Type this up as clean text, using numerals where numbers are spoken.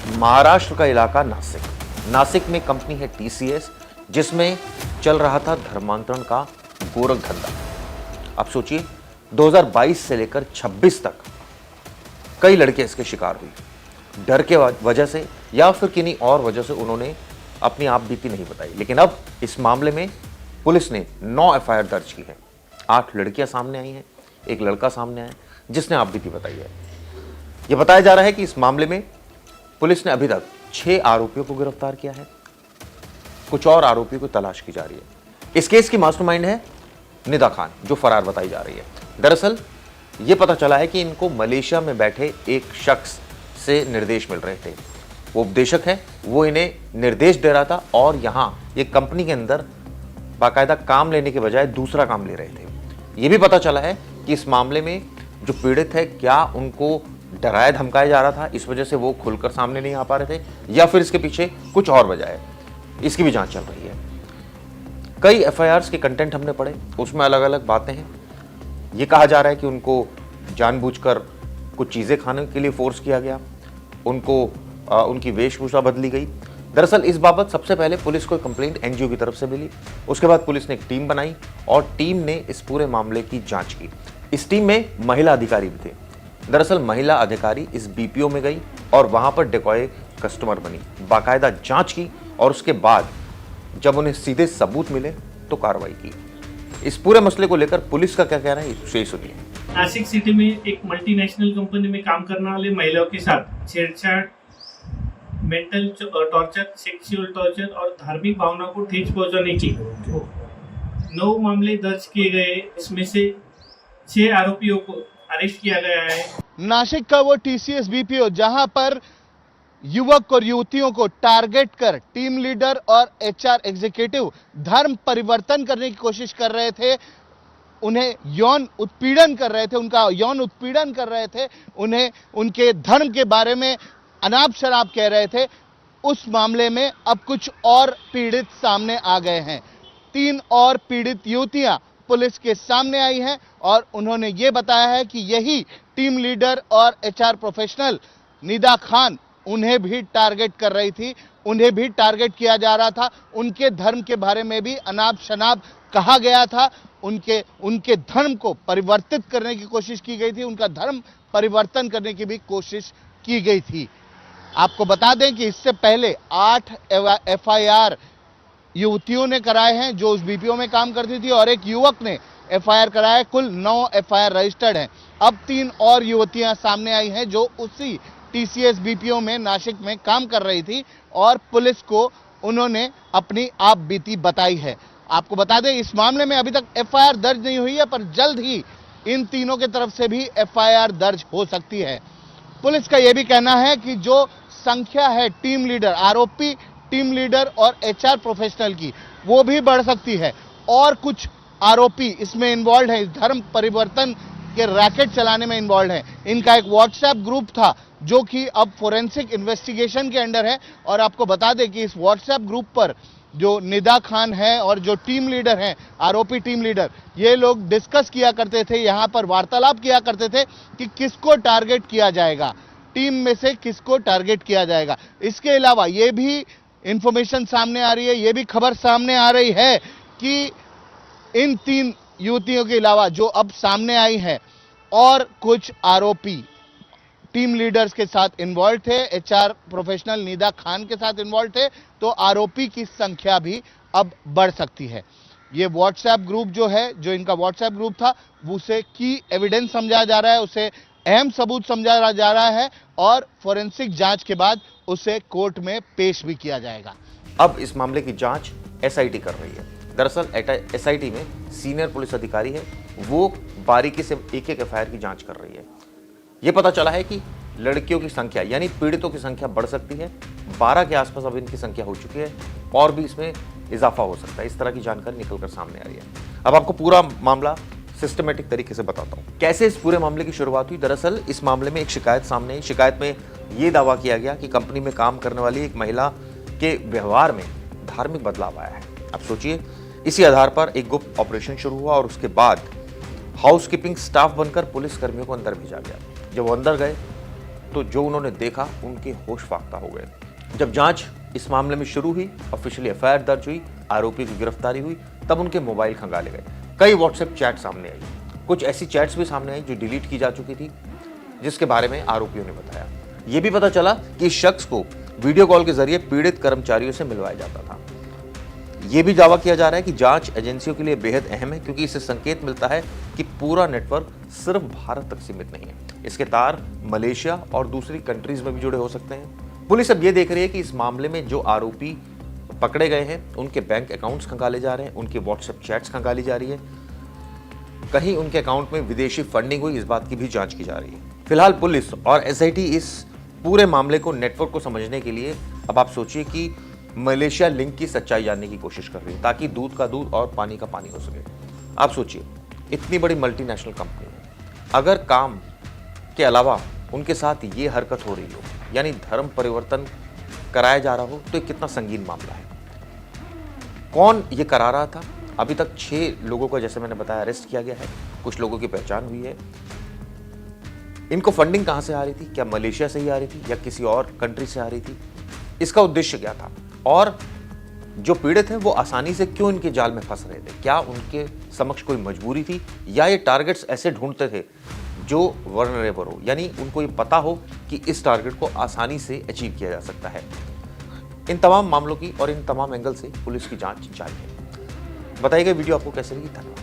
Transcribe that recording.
महाराष्ट्र का इलाका नासिक। नासिक में कंपनी है टीसीएस, जिसमें चल रहा था धर्मांतरण का गोरख धंधा। अब सोचिए 2022 से लेकर 26 तक कई लड़के इसके शिकार हुई। डर के वजह से या फिर किन्हीं और वजह से उन्होंने अपनी आप बीती नहीं बताई। लेकिन अब इस मामले में पुलिस ने 9 एफआईआर दर्ज की है। 8 लड़कियां सामने आई हैं, एक लड़का सामने आया जिसने आप बीती बताई है। यह बताया जा रहा है कि इस मामले में पुलिस ने अभी तक 6 आरोपियों को गिरफ्तार किया है। कुछ और आरोपियों को तलाश की जा रही है। इस केस की मास्टरमाइंड है निदा खान, जो फरार बताई जा रही है। दरअसल यह पता चला है कि इनको मलेशिया में बैठे एक शख्स से निर्देश मिल रहे थे। वो उपदेशक है, वो इन्हें निर्देश दे रहा था और यहां ये कंपनी के अंदर बाकायदा काम लेने के बजाय दूसरा काम ले रहे थे। यह भी पता चला है कि इस मामले में जो पीड़ित है, क्या उनको डराया धमकाया जा रहा था, इस वजह से वो खुलकर सामने नहीं आ पा रहे थे, या फिर इसके पीछे कुछ और वजह है। इसकी भी जांच चल रही है। कई एफआईआर्स के कंटेंट हमने पढ़े, उसमें अलग अलग बातें हैं। ये कहा जा रहा है कि उनको जानबूझकर कुछ चीजें खाने के लिए फोर्स किया गया, उनको उनकी वेशभूषा बदली गई। दरअसल इस बाबत सबसे पहले पुलिस को कंप्लेंट एनजीओ की तरफ से मिली। उसके बाद पुलिस ने एक टीम बनाई और टीम ने इस पूरे मामले की जांच की। इस टीम में महिला अधिकारी भी थे। दरअसल महिला अधिकारी इस बीपीओ में गई और वहां पर डिकॉय कस्टमर बनी, बाकायदा जांच की और उसके बाद जब उन्हें सीधे सबूत मिले तो कार्रवाई की। इस पूरे मसले को लेकर पुलिस का क्या कहना है, इसे सुनिए। नासिक सिटी में एक मल्टीनेशनल कंपनी में काम करने वाले महिलाओं के साथ छेड़छाड़, मेंटल टॉर्चर, सेक्सुअल टॉर्चर और धार्मिक भावना को ठेस पहुंचाने की 9 मामले दर्ज किए गए। इसमें से 6 आरोपियों को अरेस्ट किया गया है। नासिक का वो टीसीएस बीपीओ जहां पर युवक और युवतियों को टारगेट कर टीम लीडर और एचआर एग्जीक्यूटिव धर्म परिवर्तन करने की कोशिश कर रहे थे, उन्हें यौन उत्पीड़न कर रहे थे, उनका यौन उत्पीड़न कर रहे थे, उन्हें उनके धर्म के बारे में अनाप शराब कह रहे थे। उस मामले में अब कुछ और पीड़ित सामने आ गए हैं। 3 और पीड़ित युवतियां पुलिस के सामने आई हैं और उन्होंने ये बताया है कि यही टीम लीडर और एचआर प्रोफेशनल निदा खान उन्हें भी टारगेट कर रही थी, उन्हें भी टारगेट किया जा रहा था। उनके धर्म के बारे में भी अनाप शनाप कहा गया था, उनके धर्म को परिवर्तित करने की कोशिश की गई थी, उनका धर्म परिवर्तन करने की भी कोशिश की गई थी। आपको बता दें कि इससे पहले 8 एफआईआर युवतियों ने कराए हैं जो उस बीपीओ में काम करती थी और एक युवक ने एफआईआर कराया। कुल 9 एफआईआर रजिस्टर्ड हैं। अब 3 और युवतियां सामने आई हैं जो उसी टीसीएस बीपीओ में नासिक में काम कर रही थी और पुलिस को उन्होंने अपनी आप बीती बताई है। आपको बता दें इस मामले में अभी तक एफआईआर दर्ज नहीं हुई है, पर जल्द ही इन तीनों की तरफ से भी एफआईआर दर्ज हो सकती है। पुलिस का यह भी कहना है कि जो संख्या है टीम लीडर, आरोपी टीम लीडर और एचआर प्रोफेशनल की, वो भी बढ़ सकती है और कुछ आरोपी इसमें इन्वॉल्व है, धर्म परिवर्तन के रैकेट चलाने में इन्वॉल्व है। इनका एक व्हाट्सएप ग्रुप था जो कि अब फोरेंसिक इन्वेस्टिगेशन के अंडर है और आपको बता दें कि इस व्हाट्सएप ग्रुप पर जो निदा खान है और जो टीम लीडर हैं, आरोपी टीम लीडर, ये लोग डिस्कस किया करते थे, यहां पर वार्तालाप किया करते थे कि किसको टारगेट किया जाएगा, टीम में से किसको टारगेट किया जाएगा। इसके अलावा ये भी इंफॉर्मेशन सामने आ रही है, ये भी खबर सामने आ रही है कि इन 3 युवतियों के अलावा जो अब सामने आई हैं और कुछ आरोपी टीम लीडर्स के साथ इन्वॉल्व थे, एचआर प्रोफेशनल निदा खान के साथ इन्वॉल्व थे, तो आरोपी की संख्या भी अब बढ़ सकती है। ये व्हाट्सएप ग्रुप जो है, जो इनका व्हाट्सएप ग्रुप था, उसे की एविडेंस समझा जा रहा है, उसे अहम सबूत समझा जा रहा है और फोरेंसिक जांच के बाद उसे कोर्ट में पेश भी किया जाएगा। अब इस मामले की जांच एसआईटी कर रही है। दरअसल एसआईटी में सीनियर पुलिस अधिकारी है, वो बारीकी से एक-एक एफआईआर की जांच कर रही है। यह पता चला है कि लड़कियों की संख्या यानी पीड़ितों की संख्या बढ़ सकती है। 12 के आसपास अब इनकी संख्या हो चुकी है और भी इसमें इजाफा हो सकता है। इस तरह की जानकारी निकलकर सामने आ रही है। अब आपको पूरा मामला सिस्टमेटिक तरीके से बताता हूं कैसे इस पूरे मामले की शुरुआत हुई। दरअसल इस मामले में एक शिकायत सामने आई। शिकायत में यह दावा किया गया कि कंपनी में काम करने वाली एक महिला के व्यवहार में धार्मिक बदलाव आया है। अब सोचिए, इसी आधार पर एक गुप्त ऑपरेशन शुरू हुआ और उसके बाद हाउसकीपिंग स्टाफ बनकर पुलिस कर्मियों को अंदर भेजा गया। जब वो अंदर गए तो जो उन्होंने देखा उनके होश फाख्ता हो गए। जब जांच इस मामले में शुरू हुई, ऑफिशियली एफआईआर दर्ज हुई, आरोपी की गिरफ्तारी हुई, तब उनके मोबाइल खंगाले गए। कई व्हाट्सएप चैट सामने आई, कुछ ऐसी चैट्स भी सामने आई जो डिलीट की जा चुकी थी, जिसके बारे में आरोपियों ने बताया। यह भी पता चला कि इस शख्स को वीडियो कॉल के जरिए पीड़ित कर्मचारियों से मिलवाया जाता था। यह भी दावा किया जा रहा है कि जांच एजेंसियों के लिए बेहद अहम है, क्योंकि इससे संकेत मिलता है कि पूरा नेटवर्क सिर्फ भारत तक सीमित नहीं है, इसके तार मलेशिया और दूसरी कंट्रीज में भी जुड़े हो सकते हैं। पुलिस अब यह देख रही है कि इस मामले में जो आरोपी पकड़े गए हैं उनके बैंक अकाउंट्स खंगाले जा रहे हैं, उनके व्हाट्सएप चैट्स खंगाली जा रही है, कहीं उनके अकाउंट में विदेशी फंडिंग हुई, इस बात की भी जांच की जा रही है। फिलहाल पुलिस और एसआईटी इस पूरे मामले को, नेटवर्क को समझने के लिए अब आप सोचिए कि मलेशिया लिंक की सच्चाई जानने की कोशिश कर रही है, ताकि दूध का दूध और पानी का पानी हो सके। आप सोचिए, इतनी बड़ी मल्टीनेशनल कंपनी है, अगर काम के अलावा उनके साथ ये हरकत हो रही हो, यानी धर्म परिवर्तन कराया जा रहा हो, तो ये कितना संगीन मामला है। कौन ये करा रहा था? अभी तक 6 लोगों को, जैसे मैंने बताया, अरेस्ट किया गया है, कुछ लोगों की पहचान हुई है। इनको फंडिंग कहां से आ रही थी? क्या मलेशिया से ही आ रही थी या किसी और कंट्री से आ रही थी? इसका उद्देश्य क्या था? और जो पीड़ित हैं वो आसानी से क्यों इनके जाल में फंस रहे थे? क्या उनके समक्ष कोई मजबूरी थी, या ये टारगेट्स ऐसे ढूंढते थे जो वल्नरेबल हो, यानी उनको ये पता हो कि इस टारगेट को आसानी से अचीव किया जा सकता है। इन तमाम मामलों की और इन तमाम एंगल से पुलिस की जांच जारी है। बताइए वीडियो आपको कैसे लगी? धन्यवाद।